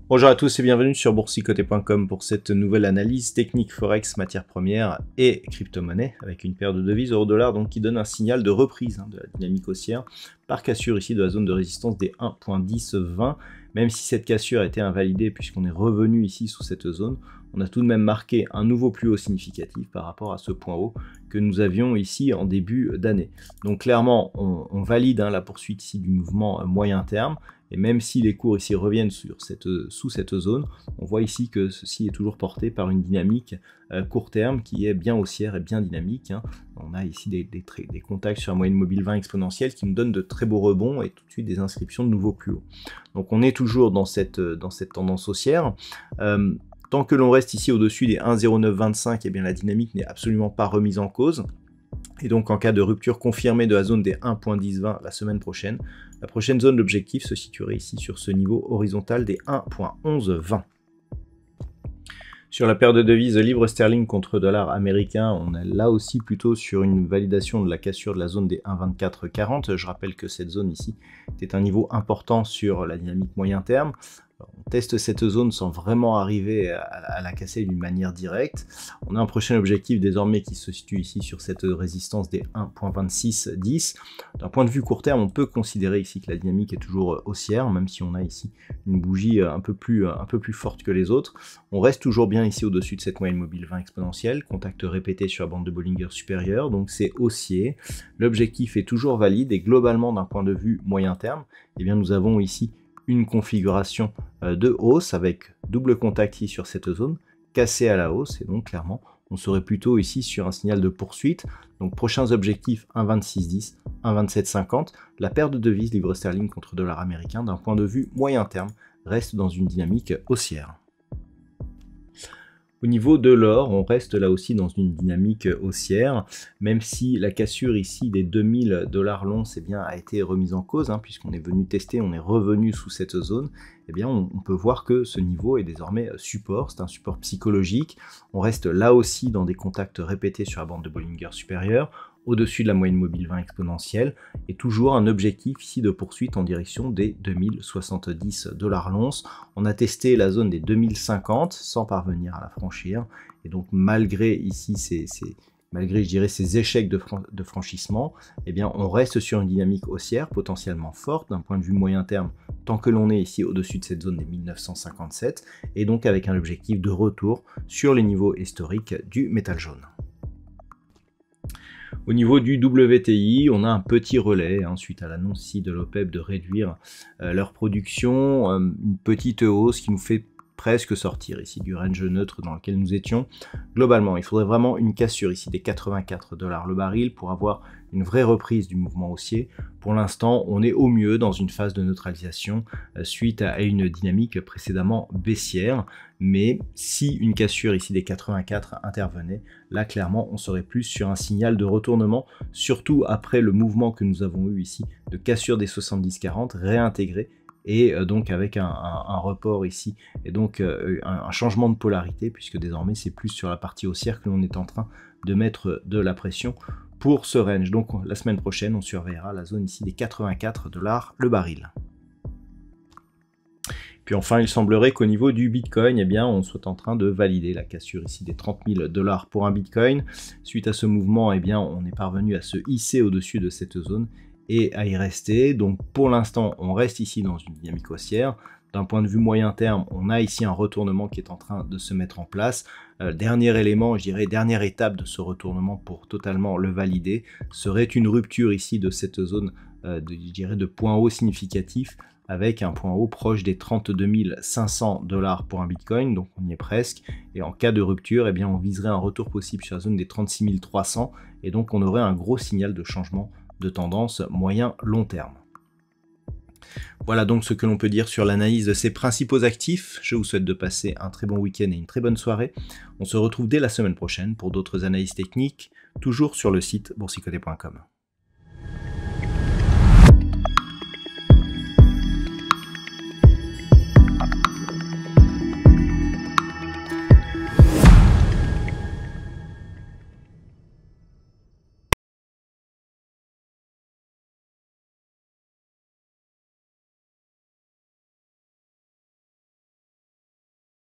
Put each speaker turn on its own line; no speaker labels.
Bonjour à tous et bienvenue sur boursicoté.com pour cette nouvelle analyse technique Forex, matières premières et crypto-monnaie avec une paire de devises euro-dollar donc qui donne un signal de reprise de la dynamique haussière par cassure ici de la zone de résistance des 1.1020. Même si cette cassure a été invalidée puisqu'on est revenu ici sous cette zone, on a tout de même marqué un nouveau plus haut significatif par rapport à ce point haut que nous avions ici en début d'année. Donc clairement, on valide la poursuite ici du mouvement moyen terme. Et même si les cours ici reviennent sous cette zone, on voit ici que ceci est toujours porté par une dynamique court terme qui est bien haussière et bien dynamique. On a ici des contacts sur la moyenne mobile 20 exponentielle qui nous donnent de très beaux rebonds et tout de suite des inscriptions de nouveaux plus hauts. Donc on est toujours dans cette tendance haussière. Tant que l'on reste ici au-dessus des 1,0925, eh bien la dynamique n'est absolument pas remise en cause. Et donc en cas de rupture confirmée de la zone des 1.1020 la semaine prochaine, la prochaine zone d'objectif se situerait ici sur ce niveau horizontal des 1.1120. Sur la paire de devises livre sterling contre dollar américain, on est là aussi plutôt sur une validation de la cassure de la zone des 1.2440. Je rappelle que cette zone ici était un niveau important sur la dynamique moyen terme. On teste cette zone sans vraiment arriver à la casser d'une manière directe. On a un prochain objectif désormais qui se situe ici sur cette résistance des 1.2610. D'un point de vue court terme, on peut considérer ici que la dynamique est toujours haussière, même si on a ici une bougie un peu plus forte que les autres. On reste toujours bien ici au-dessus de cette moyenne mobile 20 exponentielle, contact répété sur la bande de Bollinger supérieure, donc c'est haussier. L'objectif est toujours valide et globalement d'un point de vue moyen terme, eh bien nous avons ici une configuration de hausse avec double contact ici sur cette zone, cassé à la hausse, et donc clairement on serait plutôt ici sur un signal de poursuite. Donc prochains objectifs 1,2610, 1,2750. La paire de devises livre sterling contre dollar américain d'un point de vue moyen terme reste dans une dynamique haussière. Au niveau de l'or, on reste là aussi dans une dynamique haussière, même si la cassure ici des 2000 $ l'once a été remise en cause, puisqu'on est venu tester, on est revenu sous cette zone, eh bien on peut voir que ce niveau est désormais support, c'est un support psychologique. On reste là aussi dans des contacts répétés sur la bande de Bollinger supérieure, au-dessus de la moyenne mobile 20 exponentielle, et toujours un objectif ici de poursuite en direction des 2070 $ l'once. On a testé la zone des 2050 sans parvenir à la franchir, et donc malgré ici malgré je dirais ces échecs de franchissement, eh bien on reste sur une dynamique haussière potentiellement forte d'un point de vue moyen terme, tant que l'on est ici au-dessus de cette zone des 1957, et donc avec un objectif de retour sur les niveaux historiques du métal jaune. Au niveau du WTI, on a un petit relais suite à l'annonce ici de l'OPEP de réduire leur production, une petite hausse qui nous fait presque sortir ici du range neutre dans lequel nous étions. Globalement, il faudrait vraiment une cassure ici des 84 $ le baril pour avoir une vraie reprise du mouvement haussier. Pour l'instant, on est au mieux dans une phase de neutralisation suite à une dynamique précédemment baissière. Mais si une cassure ici des 84 intervenait, là clairement on serait plus sur un signal de retournement, surtout après le mouvement que nous avons eu ici de cassure des 70-40 réintégré, et donc avec un report ici, et donc un changement de polarité, puisque désormais c'est plus sur la partie haussière que l'on est en train de mettre de la pression pour ce range. Donc la semaine prochaine, on surveillera la zone ici des 84 $ le baril. Puis enfin, il semblerait qu'au niveau du Bitcoin, eh bien, on soit en train de valider la cassure ici des 30 000 $ pour un Bitcoin. Suite à ce mouvement, eh bien, on est parvenu à se hisser au-dessus de cette zone et à y rester. Donc pour l'instant, on reste ici dans une dynamique haussière. D'un point de vue moyen terme, on a ici un retournement qui est en train de se mettre en place. Dernier élément, je dirais, dernière étape de ce retournement pour totalement le valider, serait une rupture ici de cette zone, je dirais, de point haut significatif, avec un point haut proche des 32 500 $ pour un Bitcoin, donc on y est presque. Et en cas de rupture, eh bien, on viserait un retour possible sur la zone des 36 300, et donc on aurait un gros signal de changement de tendance moyen-long terme. Voilà donc ce que l'on peut dire sur l'analyse de ces principaux actifs. Je vous souhaite de passer un très bon week-end et une très bonne soirée. On se retrouve dès la semaine prochaine pour d'autres analyses techniques, toujours sur le site boursicoté.com.